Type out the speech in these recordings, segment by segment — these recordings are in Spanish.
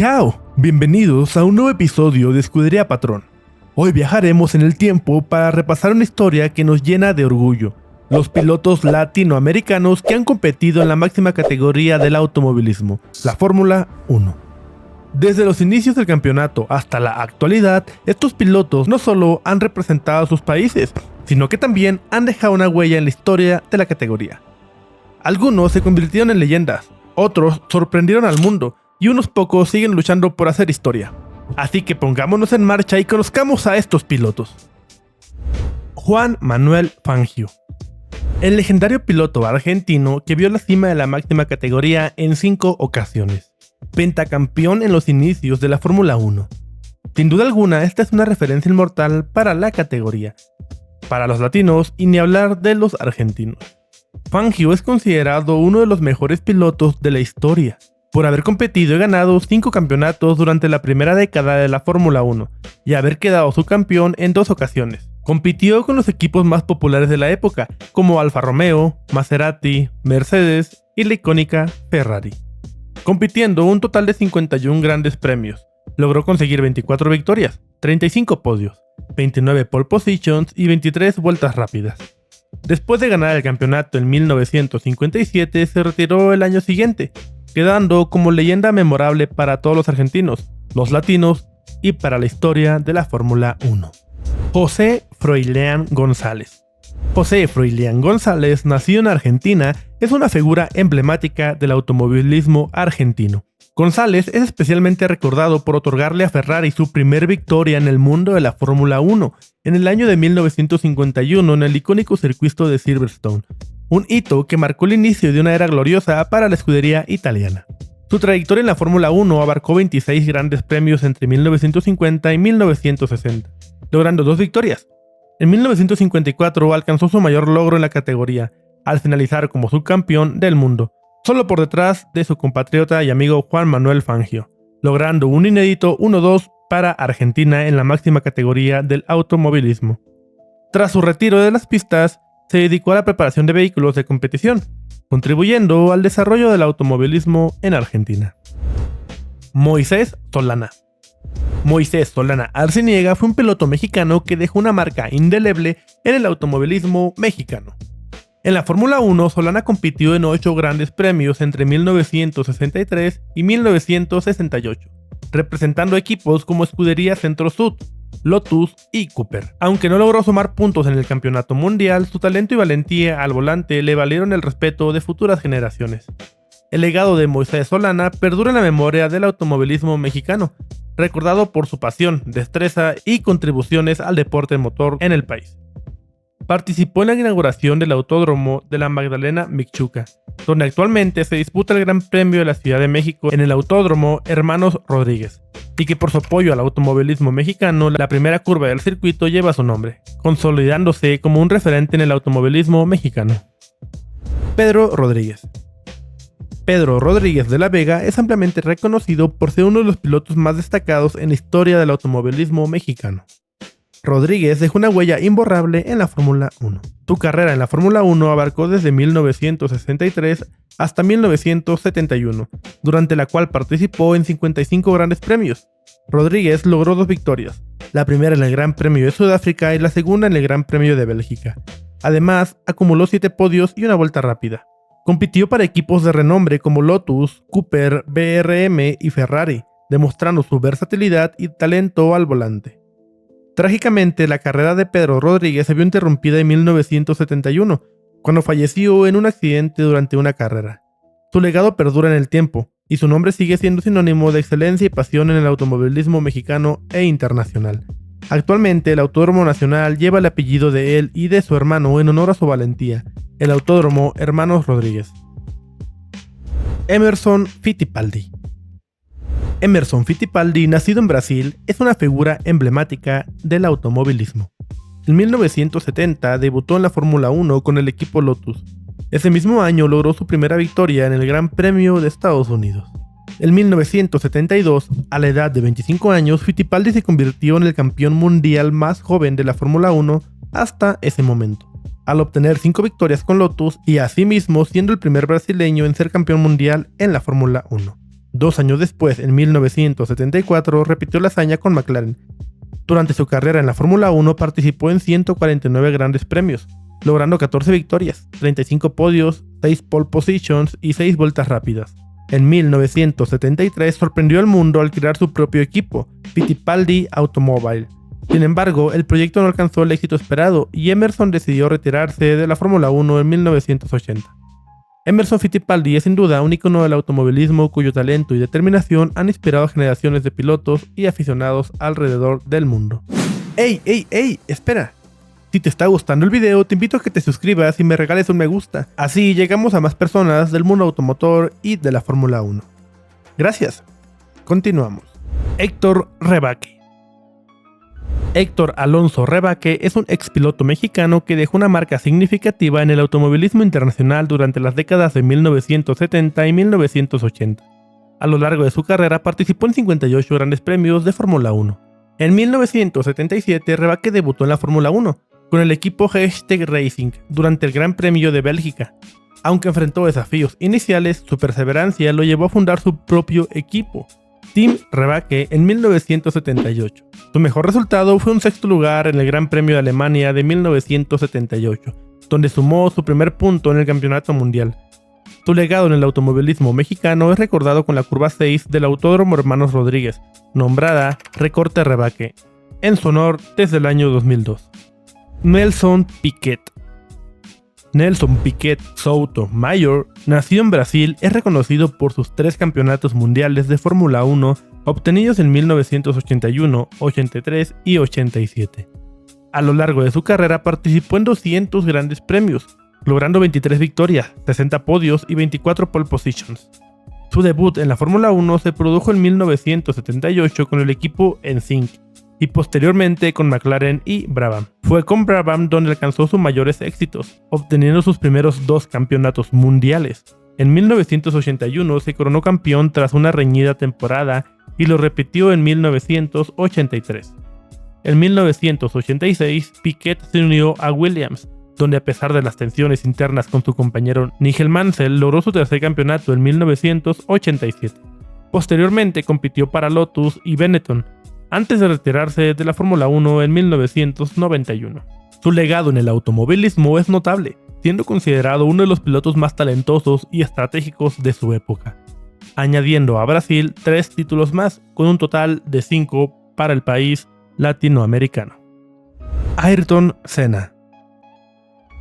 Chao, bienvenidos a un nuevo episodio de Escudería Patrón. Hoy viajaremos en el tiempo para repasar una historia que nos llena de orgullo. Los pilotos latinoamericanos que han competido en la máxima categoría del automovilismo, la Fórmula 1. Desde los inicios del campeonato hasta la actualidad, estos pilotos no solo han representado a sus países, sino que también han dejado una huella en la historia de la categoría. Algunos se convirtieron en leyendas, otros sorprendieron al mundo, y unos pocos siguen luchando por hacer historia. Así que pongámonos en marcha y conozcamos a estos pilotos. Juan Manuel Fangio. El legendario piloto argentino que vio la cima de la máxima categoría en 5 ocasiones. Pentacampeón en los inicios de la Fórmula 1. Sin duda alguna, esta es una referencia inmortal para la categoría, para los latinos y ni hablar de los argentinos. Fangio es considerado uno de los mejores pilotos de la historia, por haber competido y ganado 5 campeonatos durante la primera década de la Fórmula 1 y haber quedado subcampeón en 2 ocasiones. Compitió con los equipos más populares de la época, como Alfa Romeo, Maserati, Mercedes y la icónica Ferrari. Compitiendo un total de 51 grandes premios, logró conseguir 24 victorias, 35 podios, 29 pole positions y 23 vueltas rápidas. Después de ganar el campeonato en 1957, se retiró el año siguiente, quedando como leyenda memorable para todos los argentinos, los latinos y para la historia de la Fórmula 1. José Froilán González. José Froilán González, nacido en Argentina, es una figura emblemática del automovilismo argentino. González es especialmente recordado por otorgarle a Ferrari su primer victoria en el mundo de la Fórmula 1 en el año de 1951 en el icónico circuito de Silverstone, un hito que marcó el inicio de una era gloriosa para la escudería italiana. Su trayectoria en la Fórmula 1 abarcó 26 grandes premios entre 1950 y 1960, logrando 2 victorias. En 1954 alcanzó su mayor logro en la categoría, al finalizar como subcampeón del mundo, solo por detrás de su compatriota y amigo Juan Manuel Fangio, logrando un inédito 1-2 para Argentina en la máxima categoría del automovilismo. Tras su retiro de las pistas, se dedicó a la preparación de vehículos de competición, contribuyendo al desarrollo del automovilismo en Argentina. Moisés Solana. Moisés Solana Arciniega fue un piloto mexicano que dejó una marca indeleble en el automovilismo mexicano. En la Fórmula 1, Solana compitió en 8 grandes premios entre 1963 y 1968, representando equipos como Escudería Centro Sud, Lotus y Cooper. Aunque no logró sumar puntos en el campeonato mundial, su talento y valentía al volante le valieron el respeto de futuras generaciones. El legado de Moisés Solana perdura en la memoria del automovilismo mexicano, recordado por su pasión, destreza y contribuciones al deporte motor en el país. Participó en la inauguración del Autódromo de la Magdalena Mixhuca, donde actualmente se disputa el Gran Premio de la Ciudad de México en el Autódromo Hermanos Rodríguez, y que por su apoyo al automovilismo mexicano, la primera curva del circuito lleva su nombre, consolidándose como un referente en el automovilismo mexicano. Pedro Rodríguez. Pedro Rodríguez de la Vega es ampliamente reconocido por ser uno de los pilotos más destacados en la historia del automovilismo mexicano. Rodríguez dejó una huella imborrable en la Fórmula 1. Su carrera en la Fórmula 1 abarcó desde 1963 hasta 1971, durante la cual participó en 55 grandes premios. Rodríguez logró 2 victorias, la primera en el Gran Premio de Sudáfrica y la segunda en el Gran Premio de Bélgica. Además, acumuló 7 podios y una vuelta rápida. Compitió para equipos de renombre como Lotus, Cooper, BRM y Ferrari, demostrando su versatilidad y talento al volante. Trágicamente, la carrera de Pedro Rodríguez se vio interrumpida en 1971, cuando falleció en un accidente durante una carrera. Su legado perdura en el tiempo, y su nombre sigue siendo sinónimo de excelencia y pasión en el automovilismo mexicano e internacional. Actualmente, el Autódromo Nacional lleva el apellido de él y de su hermano en honor a su valentía, el Autódromo Hermanos Rodríguez. Emerson Fittipaldi. Emerson Fittipaldi, nacido en Brasil, es una figura emblemática del automovilismo. En 1970 debutó en la Fórmula 1 con el equipo Lotus. Ese mismo año logró su primera victoria en el Gran Premio de Estados Unidos. En 1972, a la edad de 25 años, Fittipaldi se convirtió en el campeón mundial más joven de la Fórmula 1 hasta ese momento, al obtener 5 victorias con Lotus y asimismo siendo el primer brasileño en ser campeón mundial en la Fórmula 1. 2 años después, en 1974, repitió la hazaña con McLaren. Durante su carrera en la Fórmula 1 participó en 149 grandes premios, logrando 14 victorias, 35 podios, 6 pole positions y 6 vueltas rápidas. En 1973 sorprendió al mundo al crear su propio equipo, Fittipaldi Automobile. Sin embargo, el proyecto no alcanzó el éxito esperado y Emerson decidió retirarse de la Fórmula 1 en 1980. Emerson Fittipaldi es sin duda un icono del automovilismo cuyo talento y determinación han inspirado a generaciones de pilotos y aficionados alrededor del mundo. ¡Ey! ¡Espera! Si te está gustando el video, te invito a que te suscribas y me regales un me gusta. Así llegamos a más personas del mundo automotor y de la Fórmula 1. Gracias. Continuamos. Héctor Rebaque. Héctor Alonso Rebaque es un expiloto mexicano que dejó una marca significativa en el automovilismo internacional durante las décadas de 1970 y 1980. A lo largo de su carrera participó en 58 grandes premios de Fórmula 1. En 1977 Rebaque debutó en la Fórmula 1 con el equipo Hashtag Racing durante el Gran Premio de Bélgica. Aunque enfrentó desafíos iniciales, su perseverancia lo llevó a fundar su propio equipo, Team Rebaque, en 1978. Su mejor resultado fue un sexto lugar en el Gran Premio de Alemania de 1978, donde sumó su primer punto en el Campeonato Mundial. Su legado en el automovilismo mexicano es recordado con la curva 6 del Autódromo Hermanos Rodríguez, nombrada Recorte Rebaque, en su honor desde el año 2002. Nelson Piquet. Nelson Piquet Souto Mayor, nacido en Brasil, es reconocido por sus 3 campeonatos mundiales de Fórmula 1 obtenidos en 1981, 83 y 87. A lo largo de su carrera participó en 200 grandes premios, logrando 23 victorias, 60 podios y 24 pole positions. Su debut en la Fórmula 1 se produjo en 1978 con el equipo NSYNC y posteriormente con McLaren y Brabham. Fue con Brabham donde alcanzó sus mayores éxitos, obteniendo sus primeros 2 campeonatos mundiales. En 1981 se coronó campeón tras una reñida temporada y lo repitió en 1983. En 1986, Piquet se unió a Williams, donde a pesar de las tensiones internas con su compañero Nigel Mansell, logró su tercer campeonato en 1987. Posteriormente compitió para Lotus y Benetton, antes de retirarse de la Fórmula 1 en 1991. Su legado en el automovilismo es notable, siendo considerado uno de los pilotos más talentosos y estratégicos de su época, añadiendo a Brasil 3 títulos más, con un total de 5 para el país latinoamericano. Ayrton Senna.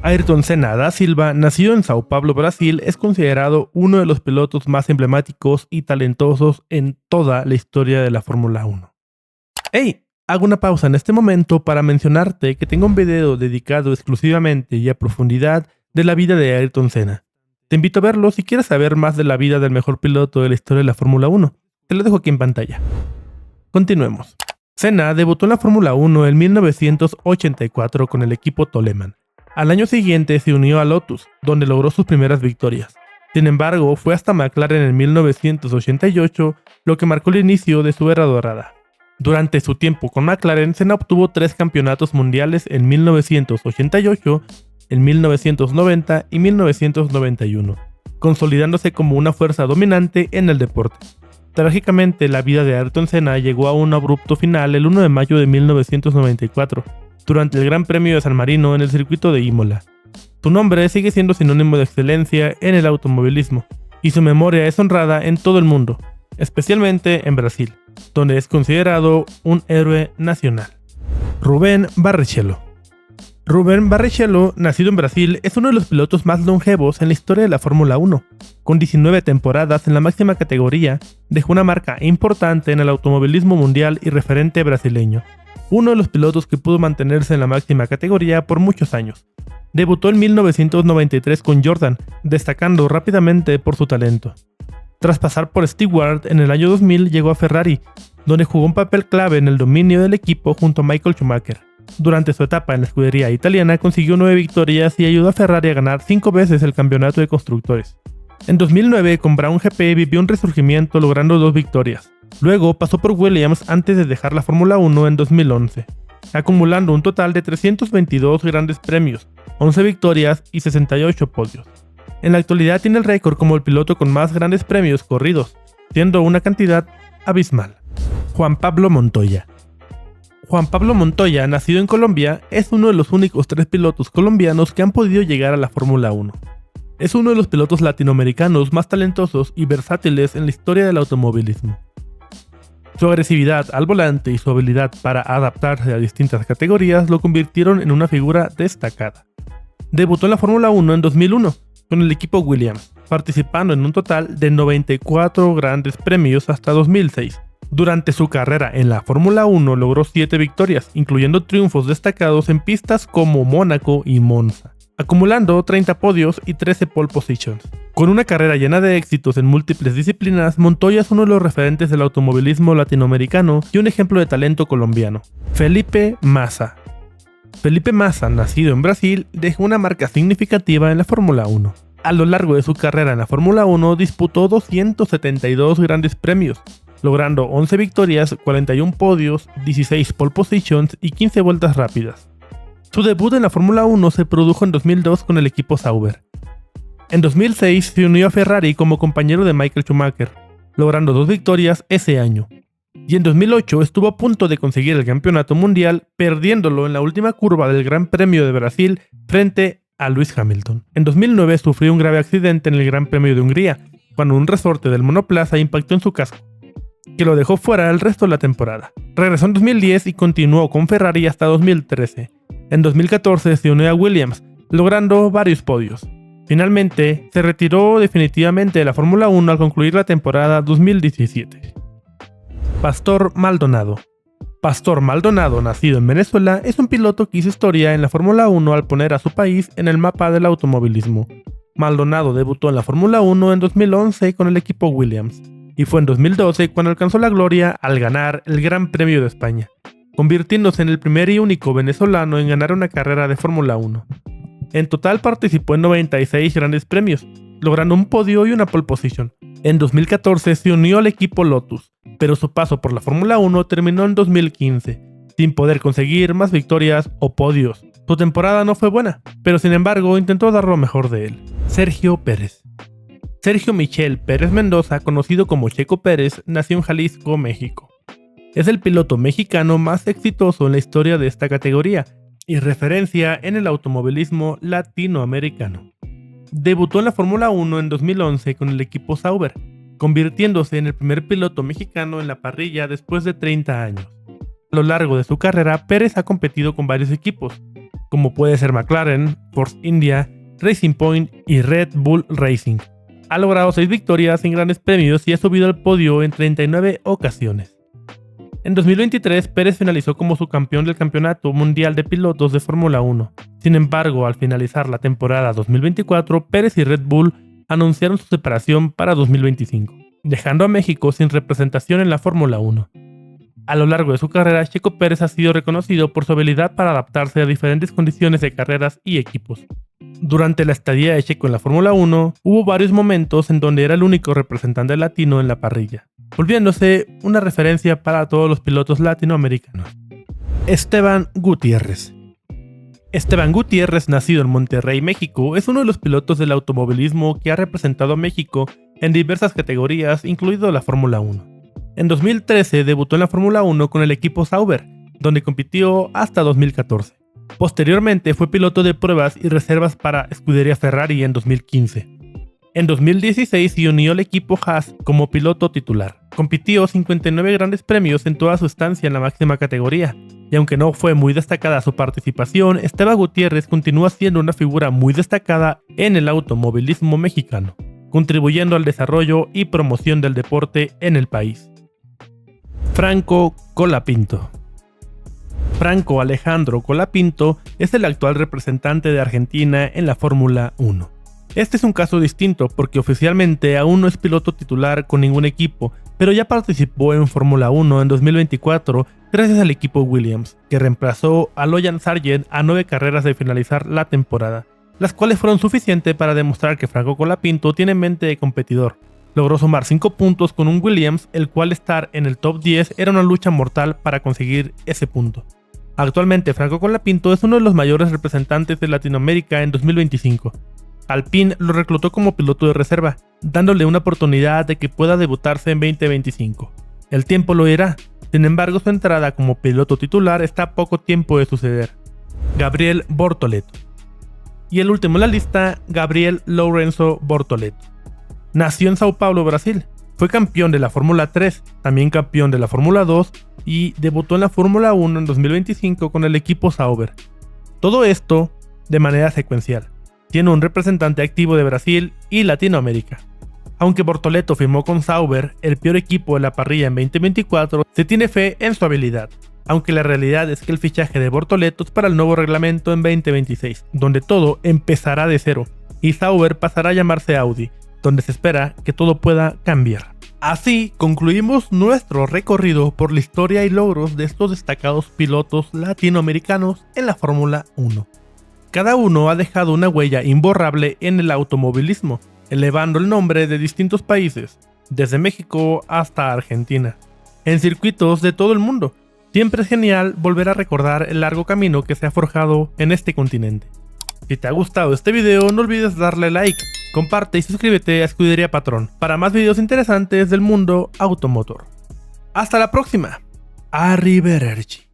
Ayrton Senna da Silva, nacido en Sao Paulo, Brasil, es considerado uno de los pilotos más emblemáticos y talentosos en toda la historia de la Fórmula 1. ¡Hey! Hago una pausa en este momento para mencionarte que tengo un video dedicado exclusivamente y a profundidad de la vida de Ayrton Senna. Te invito a verlo si quieres saber más de la vida del mejor piloto de la historia de la Fórmula 1. Te lo dejo aquí en pantalla. Continuemos. Senna debutó en la Fórmula 1 en 1984 con el equipo Toleman. Al año siguiente se unió a Lotus, donde logró sus primeras victorias. Sin embargo, fue hasta McLaren en 1988 lo que marcó el inicio de su era dorada. Durante su tiempo con McLaren, Senna obtuvo 3 campeonatos mundiales en 1988, en 1990 y 1991, consolidándose como una fuerza dominante en el deporte. Trágicamente, la vida de Ayrton Senna llegó a un abrupto final el 1 de mayo de 1994, durante el Gran Premio de San Marino en el circuito de Imola. Su nombre sigue siendo sinónimo de excelencia en el automovilismo, y su memoria es honrada en todo el mundo, especialmente en Brasil, donde es considerado un héroe nacional. Rubén Barrichello. Rubén Barrichello, nacido en Brasil, es uno de los pilotos más longevos en la historia de la Fórmula 1. Con 19 temporadas en la máxima categoría, dejó una marca importante en el automovilismo mundial y referente brasileño. Uno de los pilotos que pudo mantenerse en la máxima categoría por muchos años. Debutó en 1993 con Jordan, destacando rápidamente por su talento. Tras pasar por Stewart en el año 2000 llegó a Ferrari, donde jugó un papel clave en el dominio del equipo junto a Michael Schumacher. Durante su etapa en la escudería italiana consiguió 9 victorias y ayudó a Ferrari a ganar 5 veces el campeonato de constructores. En 2009 con Brown GP vivió un resurgimiento logrando 2 victorias. Luego pasó por Williams antes de dejar la Fórmula 1 en 2011, acumulando un total de 322 grandes premios, 11 victorias y 68 podios. En la actualidad tiene el récord como el piloto con más grandes premios corridos, siendo una cantidad abismal. Juan Pablo Montoya. Juan Pablo Montoya, nacido en Colombia, es uno de los únicos 3 pilotos colombianos que han podido llegar a la Fórmula 1. Es uno de los pilotos latinoamericanos más talentosos y versátiles en la historia del automovilismo. Su agresividad al volante y su habilidad para adaptarse a distintas categorías lo convirtieron en una figura destacada. Debutó en la Fórmula 1 en 2001 con el equipo Williams, participando en un total de 94 grandes premios hasta 2006. Durante su carrera en la Fórmula 1 logró 7 victorias, incluyendo triunfos destacados en pistas como Mónaco y Monza, acumulando 30 podios y 13 pole positions. Con una carrera llena de éxitos en múltiples disciplinas, Montoya es uno de los referentes del automovilismo latinoamericano y un ejemplo de talento colombiano. Felipe Massa. Felipe Massa, nacido en Brasil, dejó una marca significativa en la Fórmula 1. A lo largo de su carrera en la Fórmula 1 disputó 272 grandes premios, logrando 11 victorias, 41 podios, 16 pole positions y 15 vueltas rápidas. Su debut en la Fórmula 1 se produjo en 2002 con el equipo Sauber. En 2006 se unió a Ferrari como compañero de Michael Schumacher, logrando 2 victorias ese año. Y en 2008 estuvo a punto de conseguir el campeonato mundial, perdiéndolo en la última curva del Gran Premio de Brasil frente a Lewis Hamilton. En 2009 sufrió un grave accidente en el Gran Premio de Hungría, cuando un resorte del monoplaza impactó en su casco, que lo dejó fuera el resto de la temporada. Regresó en 2010 y continuó con Ferrari hasta 2013. En 2014 se unió a Williams, logrando varios podios. Finalmente, se retiró definitivamente de la Fórmula 1 al concluir la temporada 2017. Pastor Maldonado. Pastor Maldonado, nacido en Venezuela, es un piloto que hizo historia en la Fórmula 1 al poner a su país en el mapa del automovilismo. Maldonado debutó en la Fórmula 1 en 2011 con el equipo Williams, y fue en 2012 cuando alcanzó la gloria al ganar el Gran Premio de España, convirtiéndose en el primer y único venezolano en ganar una carrera de Fórmula 1. En total participó en 96 grandes premios, logrando un podio y una pole position. En 2014 se unió al equipo Lotus, pero su paso por la Fórmula 1 terminó en 2015, sin poder conseguir más victorias o podios. Su temporada no fue buena, pero sin embargo intentó dar lo mejor de él. Sergio Pérez. Sergio Michel Pérez Mendoza, conocido como Checo Pérez, nació en Jalisco, México. Es el piloto mexicano más exitoso en la historia de esta categoría y referencia en el automovilismo latinoamericano. Debutó en la Fórmula 1 en 2011 con el equipo Sauber, convirtiéndose en el primer piloto mexicano en la parrilla después de 30 años. A lo largo de su carrera, Pérez ha competido con varios equipos, como puede ser McLaren, Force India, Racing Point y Red Bull Racing. Ha logrado 6 victorias en grandes premios y ha subido al podio en 39 ocasiones. En 2023, Pérez finalizó como subcampeón del Campeonato Mundial de Pilotos de Fórmula 1. Sin embargo, al finalizar la temporada 2024, Pérez y Red Bull anunciaron su separación para 2025, dejando a México sin representación en la Fórmula 1. A lo largo de su carrera, Checo Pérez ha sido reconocido por su habilidad para adaptarse a diferentes condiciones de carreras y equipos. Durante la estadía de Checo en la Fórmula 1, hubo varios momentos en donde era el único representante latino en la parrilla, volviéndose una referencia para todos los pilotos latinoamericanos. Esteban Gutiérrez. Esteban Gutiérrez, nacido en Monterrey, México, es uno de los pilotos del automovilismo que ha representado a México en diversas categorías, incluido la Fórmula 1. En 2013 debutó en la Fórmula 1 con el equipo Sauber, donde compitió hasta 2014. Posteriormente fue piloto de pruebas y reservas para Scuderia Ferrari en 2015. En 2016 se unió al equipo Haas como piloto titular. Compitió 59 grandes premios en toda su estancia en la máxima categoría, y aunque no fue muy destacada su participación, Esteban Gutiérrez continúa siendo una figura muy destacada en el automovilismo mexicano, contribuyendo al desarrollo y promoción del deporte en el país. Franco Colapinto. Franco Alejandro Colapinto es el actual representante de Argentina en la Fórmula 1. Este es un caso distinto porque oficialmente aún no es piloto titular con ningún equipo, pero ya participó en Fórmula 1 en 2024 gracias al equipo Williams, que reemplazó a Logan Sargent a 9 carreras de finalizar la temporada, las cuales fueron suficientes para demostrar que Franco Colapinto tiene mente de competidor. Logró sumar 5 puntos con un Williams, el cual estar en el top 10 era una lucha mortal para conseguir ese punto. Actualmente Franco Colapinto es uno de los mayores representantes de Latinoamérica en 2025. Alpine lo reclutó como piloto de reserva, dándole una oportunidad de que pueda debutarse en 2025. El tiempo lo dirá, sin embargo su entrada como piloto titular está a poco tiempo de suceder. Gabriel Bortoleto. Y el último en la lista, Gabriel Lourenço Bortoleto. Nació en Sao Paulo, Brasil. Fue campeón de la Fórmula 3, también campeón de la Fórmula 2 y debutó en la Fórmula 1 en 2025 con el equipo Sauber. Todo esto de manera secuencial. Tiene un representante activo de Brasil y Latinoamérica. Aunque Bortoleto firmó con Sauber, el peor equipo de la parrilla en 2024, se tiene fe en su habilidad. Aunque la realidad es que el fichaje de Bortoleto es para el nuevo reglamento en 2026, donde todo empezará de cero, y Sauber pasará a llamarse Audi, donde se espera que todo pueda cambiar. Así concluimos nuestro recorrido por la historia y logros de estos destacados pilotos latinoamericanos en la Fórmula 1. Cada uno ha dejado una huella imborrable en el automovilismo, elevando el nombre de distintos países, desde México hasta Argentina, en circuitos de todo el mundo. Siempre es genial volver a recordar el largo camino que se ha forjado en este continente. Si te ha gustado este video, no olvides darle like, comparte y suscríbete a Escudería Patrón para más videos interesantes del mundo automotor. ¡Hasta la próxima! Arrivederci.